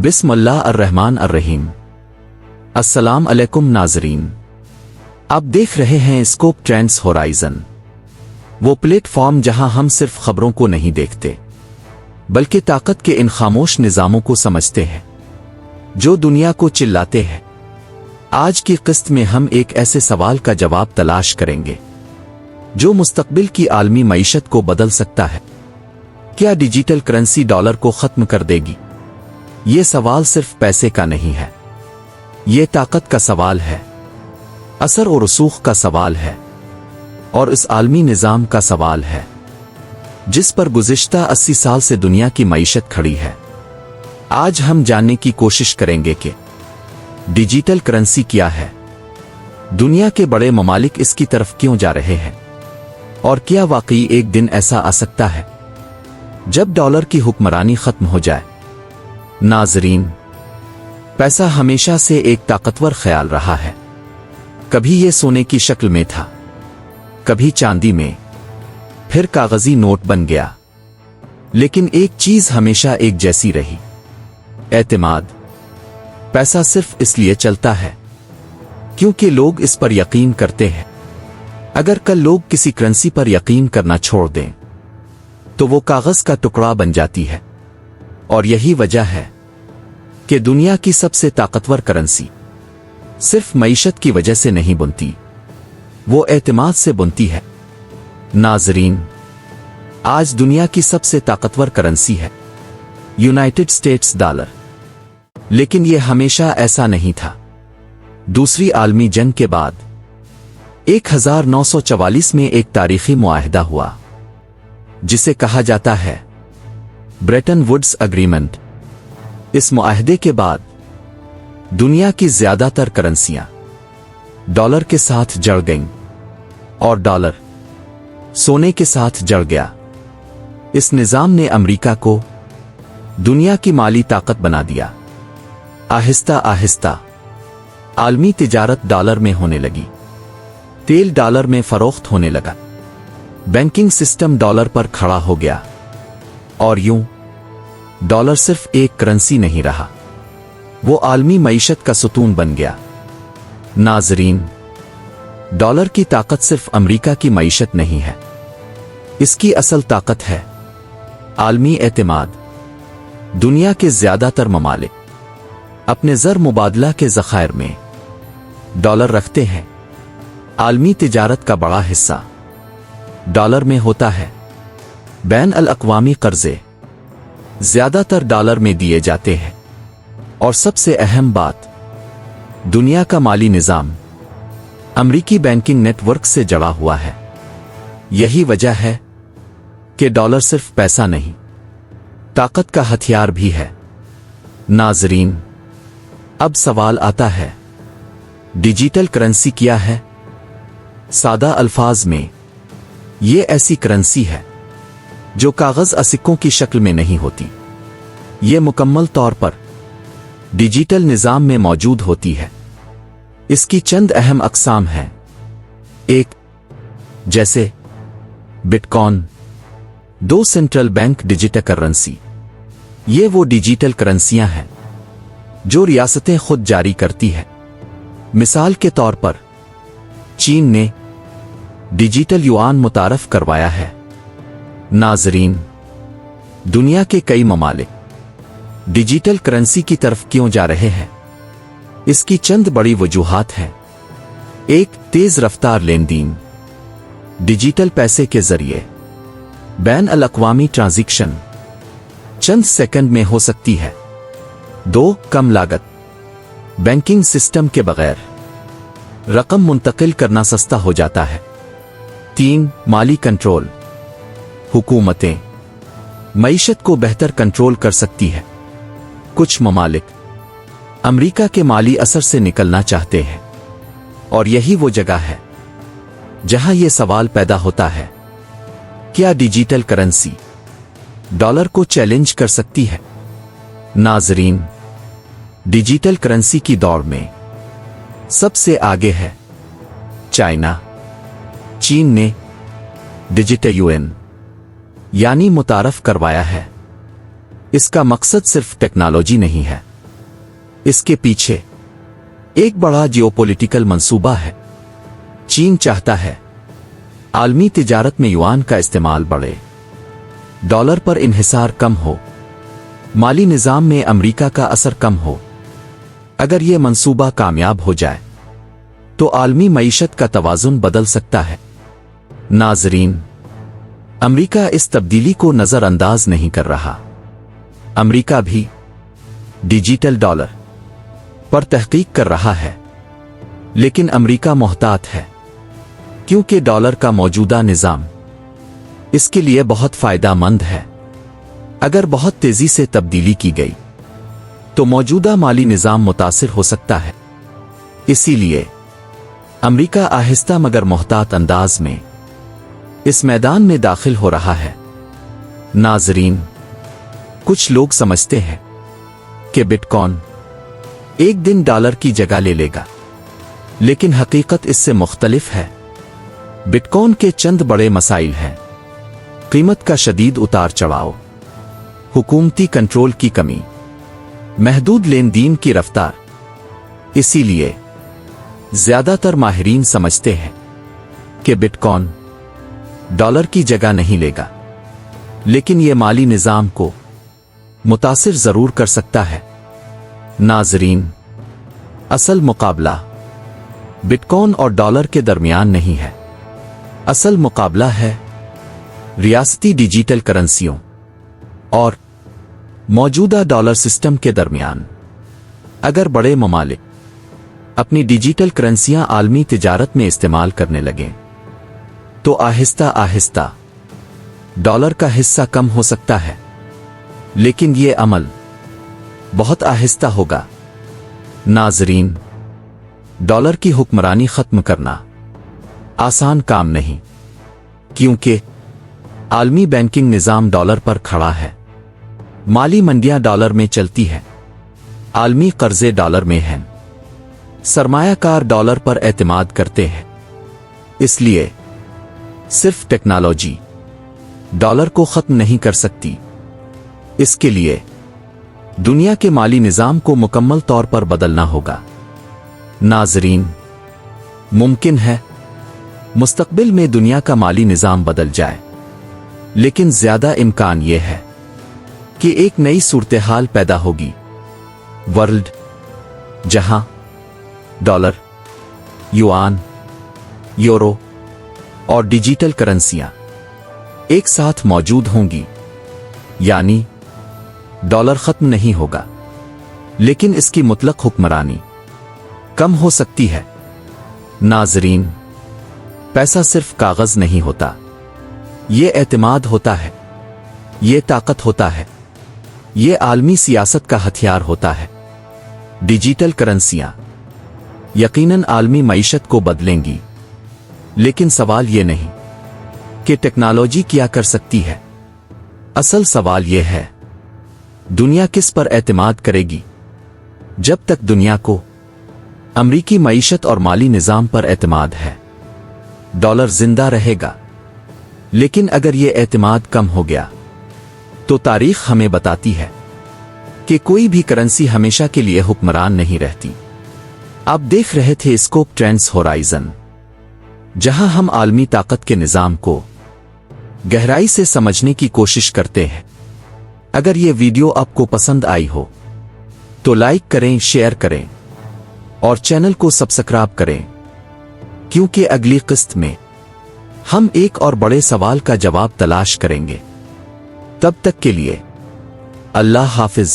बिस्मिल्लाह अर्रहमान अर्रहीम। अस्सलाम अलैकुम नाजरीन, आप देख रहे हैं स्कोप ट्रेंड्स होराइजन, वो प्लेटफॉर्म जहां हम सिर्फ खबरों को नहीं देखते बल्कि ताकत के इन खामोश निजामों को समझते हैं जो दुनिया को चिल्लाते हैं। आज की किस्त में हम एक ऐसे सवाल का जवाब तलाश करेंगे जो मुस्तकबिल की आलमी मईशत को बदल सकता है। क्या डिजिटल करेंसी डॉलर को खत्म कर देगी? ये सवाल सिर्फ पैसे का नहीं है, ये ताकत का सवाल है, असर और रसूख का सवाल है और इस आलमी निजाम का सवाल है जिस पर गुज़िश्ता 80 साल से दुनिया की मईशत खड़ी है। आज हम जानने की कोशिश करेंगे कि डिजिटल करेंसी क्या है, दुनिया के बड़े ममालिक इसकी तरफ क्यों जा रहे हैं और क्या वाकई एक दिन ऐसा आ सकता है जब डॉलर की हुक्मरानी खत्म हो जाए। नाजरीन, पैसा हमेशा से एक ताकतवर ख्याल रहा है। कभी ये सोने की शक्ल में था, कभी चांदी में, फिर कागजी नोट बन गया, लेकिन एक चीज हमेशा एक जैसी रही, एतमाद। पैसा सिर्फ इसलिए चलता है क्योंकि लोग इस पर यकीन करते हैं। अगर कल लोग किसी करेंसी पर यकीन करना छोड़ दें तो वो कागज का टुकड़ा बन जाती है। और यही वजह है कि दुनिया की सबसे ताकतवर करेंसी सिर्फ मईशत की वजह से नहीं बनती, वो एतमाद से बनती है। नाजरीन, आज दुनिया की सबसे ताकतवर करेंसी है यूनाइटेड स्टेट्स डॉलर, लेकिन यह हमेशा ऐसा नहीं था। दूसरी आलमी जंग के बाद 1944 में एक तारीखी मुआहदा हुआ जिसे कहा जाता है ब्रेटन वुड्स एग्रीमेंट। इस मुआहदे के बाद दुनिया की ज्यादातर करेंसियां डॉलर के साथ जड़ गईं और डॉलर सोने के साथ जड़ गया। इस निजाम ने अमेरिका को दुनिया की माली ताकत बना दिया। आहिस्ता आहिस्ता आलमी तिजारत डॉलर में होने लगी, तेल डॉलर में फरोख्त होने लगा, बैंकिंग सिस्टम डॉलर पर खड़ा हो गया और यूं डॉलर सिर्फ एक करेंसी नहीं रहा, वो आलमी मईशत का सुतून बन गया। नाजरीन, डॉलर की ताकत सिर्फ अमेरिका की मईशत नहीं है, इसकी असल ताकत है आलमी एतमाद। दुनिया के ज्यादातर ममालिक अपने ज़र मुबादला के ज़खायर में डॉलर रखते हैं। आलमी तिजारत का बड़ा हिस्सा डॉलर में होता है। बैन अल अक़वामी कर्जे ज्यादातर डॉलर में दिए जाते हैं और सबसे अहम बात, दुनिया का माली निजाम अमरीकी बैंकिंग नेटवर्क से जुड़ा हुआ है। यही वजह है कि डॉलर सिर्फ पैसा नहीं, ताकत का हथियार भी है। नाजरीन, अब सवाल आता है, डिजिटल करेंसी क्या है? सादा अल्फाज में, ये ऐसी करेंसी है जो कागज सिक्कों की शक्ल में नहीं होती, ये मुकम्मल तौर पर डिजिटल निजाम में मौजूद होती है। इसकी चंद अहम अक़साम हैं। एक, जैसे बिटकॉइन। दो, सेंट्रल बैंक डिजिटल करेंसी। ये वो डिजिटल करेंसियां हैं जो रियासतें खुद जारी करती है। मिसाल के तौर पर चीन ने डिजिटल युआन मुतारफ करवाया है। नाजरीन, दुनिया के कई ममालिक डिजिटल करेंसी की तरफ क्यों जा रहे हैं? इसकी चंद बड़ी वजूहात हैं। एक, तेज रफ्तार लेन देन। डिजिटल पैसे के जरिए बैन अल अक़वामी ट्रांजैक्शन चंद सेकंड में हो सकती है। दो, कम लागत। बैंकिंग सिस्टम के बगैर रकम मुंतकिल करना सस्ता हो जाता है। तीन, माली कंट्रोल। हुकूमतें मईशत को बेहतर कंट्रोल कर सकती है। कुछ ममालिक अमेरिका के माली असर से निकलना चाहते हैं और यही वो जगह है जहां यह सवाल पैदा होता है, क्या डिजिटल करेंसी डॉलर को चैलेंज कर सकती है? नाजरीन, डिजिटल करेंसी की दौड़ में सबसे आगे है चाइना। चीन ने डिजिटल युआन यानी मुतारफ करवाया है। इसका मकसद सिर्फ टेक्नोलॉजी नहीं है, इसके पीछे एक बड़ा जियोपॉलिटिकल मंसूबा है। चीन चाहता है आलमी तिजारत में युआन का इस्तेमाल बढ़े, डॉलर पर इन्हिसार कम हो, माली निजाम में अमेरिका का असर कम हो। अगर यह मंसूबा कामयाब हो जाए तो आलमी मईशत का तवाजुन बदल सकता है। नाजरीन, अमेरिका इस तब्दीली को नजरअंदाज नहीं कर रहा। अमेरिका भी डिजिटल डॉलर पर तहकीक कर रहा है, लेकिन अमेरिका मोहतात है क्योंकि डॉलर का मौजूदा निजाम इसके लिए बहुत फायदेमंद है। अगर बहुत तेजी से तब्दीली की गई तो मौजूदा माली निजाम मुतासिर हो सकता है। इसीलिए अमेरिका आहिस्ता मगर मोहतात अंदाज में इस मैदान में दाखिल हो रहा है। नाजरीन, कुछ लोग समझते हैं कि बिटकॉइन एक दिन डॉलर की जगह ले लेगा, लेकिन हकीकत इससे मुख्तलिफ है। बिटकॉइन के चंद बड़े मसाइल हैं: कीमत का शदीद उतार चढ़ाव, हुकूमती कंट्रोल की कमी, महदूद लेन देन की रफ्तार। इसीलिए ज्यादातर माहिरीन समझते हैं कि बिटकॉइन डॉलर की जगह नहीं लेगा, लेकिन यह माली निजाम को मुतासिर जरूर कर सकता है। नाजरीन, असल मुकाबला बिटकॉइन और डॉलर के दरमियान नहीं है। असल मुकाबला है रियासती डिजिटल करेंसियों और मौजूदा डॉलर सिस्टम के दरमियान। अगर बड़े ममालिक अपनी डिजिटल करेंसियां आलमी तिजारत में इस्तेमाल करने लगें तो आहिस्ता आहिस्ता डॉलर का हिस्सा कम हो सकता है, लेकिन यह अमल बहुत आहिस्ता होगा। नाजरीन, डॉलर की हुक्मरानी खत्म करना आसान काम नहीं, क्योंकि आलमी बैंकिंग निजाम डॉलर पर खड़ा है, माली मंडियां डॉलर में चलती है, आलमी कर्जे डॉलर में हैं, सरमायाकार डॉलर पर एतमाद करते हैं। इसलिए सिर्फ टेक्नोलॉजी डॉलर को खत्म नहीं कर सकती। इसके लिए दुनिया के माली निजाम को मुकम्मल तौर पर बदलना होगा। नाजरीन, मुमकिन है मुस्तकबिल में दुनिया का माली निजाम बदल जाए, लेकिन ज्यादा इम्कान यह है कि एक नई सूरत-ए-हाल पैदा होगी। वर्ल्ड जहां डॉलर, युआन, यूरो और डिजिटल करेंसियां एक साथ मौजूद होंगी। यानी डॉलर खत्म नहीं होगा, लेकिन इसकी मुतलक हुक्मरानी कम हो सकती है। नाजरीन, पैसा सिर्फ कागज नहीं होता, ये एतमाद होता है, ये ताकत होता है, ये आलमी सियासत का हथियार होता है। डिजिटल करेंसियां यकीनन आलमी मईशत को बदलेंगी, लेकिन सवाल ये नहीं कि टेक्नोलॉजी क्या कर सकती है। असल सवाल यह है, दुनिया किस पर एतमाद करेगी। जब तक दुनिया को अमरीकी मईशत और माली निजाम पर एतमाद है, डॉलर जिंदा रहेगा। लेकिन अगर यह एतमाद कम हो गया तो तारीख हमें बताती है कि कोई भी करेंसी हमेशा के लिए हुक्मरान नहीं रहती। आप देख रहे थे स्कोप ट्रेंड्स होराइजन, जहां हम आलमी ताकत के निजाम को गहराई से समझने की कोशिश करते हैं। अगर यह वीडियो आपको पसंद आई हो तो लाइक करें, शेयर करें और चैनल को सब्सक्राइब करें, क्योंकि अगली किस्त में हम एक और बड़े सवाल का जवाब तलाश करेंगे। तब तक के लिए अल्लाह हाफिज।